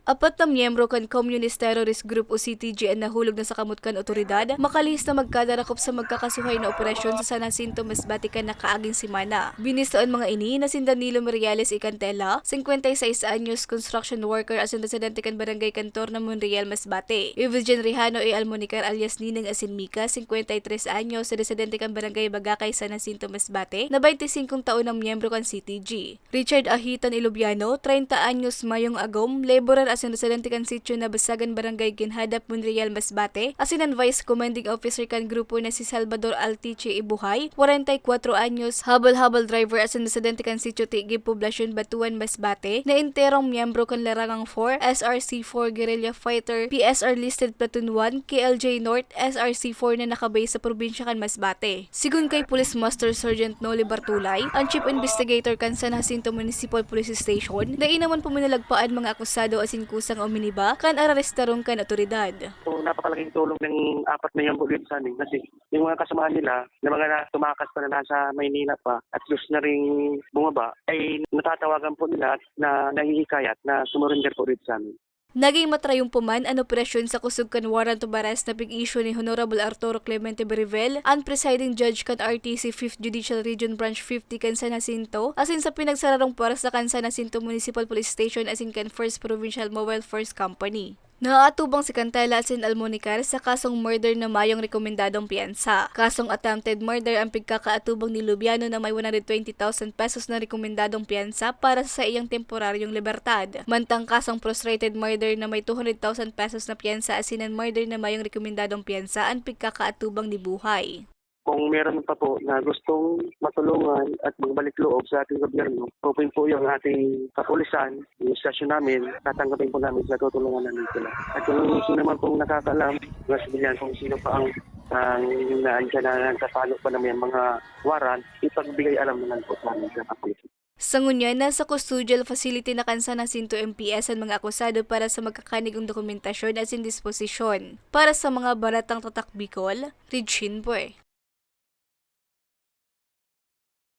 Apat na miyembro kan Communist Terrorist Group o CTG ang nahulog na sa kamot kan otoridad, makalihis na magkadarakop sa magkakasuhay na operasyon sa San Jacinto, Masbate kan nakaaging simana. Binistoan mga ini na si Danilo Meriales Icantela, 56 anyos, construction worker asin residente kan barangay Kantor na Monreal, Masbate. Virgin Rihano e Almonicar alias Ninang Asinmika, 53 anyos, residente kan barangay Bagakay, San Jacinto, Masbate, na 25 taon ng miyembro kan CTG. Richard Ahitan Ilubiano, 30 anyos, mayong agom, laborer asin residente kan sitio na Basagan Barangay Ginhadap, Monreal, Masbate, asin ang Vice Commanding Officer kan grupo na si Salvador Altiche Ibuhay, 44 anyos, habal-habal driver asin residente kan sitio Tigi Poblasyon Batuan, Masbate, na interong miyembro kan Larangang 4, SRC-4 Guerrilla Fighter, PSR listed Platoon 1, KLJ North, SRC-4 na nakabase sa probinsya kan Masbate. Sigun kay Police Master Sergeant Noli Bartulay, ang Chief Investigator kan San Jacinto Municipal Police Station, na inaman puminalagpaan mga akusado asin kusang o miniba kan arrestarong kan otoridad. So, napakalaking tulong ng apat na yung bulit sa amin kasi yung mga kasamahan nila na mga tumakas pa na nasa Maynila pa at gusto na rin bumaba ay natatawagan po nila na nahihikayat na sumurrender po rin sa amin. Naging matrayumpuman ang operasyon sa kusog kan warrant of arrest na pig-issue ni Honorable Arturo Clemente Berivel, ang presiding judge kan RTC 5th Judicial Region Branch 50 kan San Jacinto, asin sa pinagsararong para sa kan San Jacinto Municipal Police Station asin kan First Provincial Mobile Force Company. Naaatubang si Cantela asin Almonicar sa kasong murder na mayong rekomendadong piyansa. Kasong attempted murder ang pigkakaatubang ni Lubiano na may 120,000 pesos na rekomendadong piyansa para sa iyang temporaryong libertad. Mantang kasong frustrated murder na may 200,000 pesos na piyansa asin ang murder na mayong rekomendadong piyansa ang pigkakaatubang ni Buhay. Kung meron pa po na gustong matulungan at magbalik loob sa ating gobyerno, open po yung ating kapulisan, yung stasyon namin, tatanggapin po namin sa tutulungan namin sila. At kung sino naman pong nakakaalam, sabihin kung sino pa ang naandyan na nagkapalo pa naman yung mga warrant, ipagbigay alam naman po sa amin sa kapulisan. Sa ngunyan, nasa custodial facility na kan San Jacinto MPS ang mga akusado para sa magkakanigong dokumentasyon at disposisyon. Para sa mga baratang tatak Bicol, Regine Bue.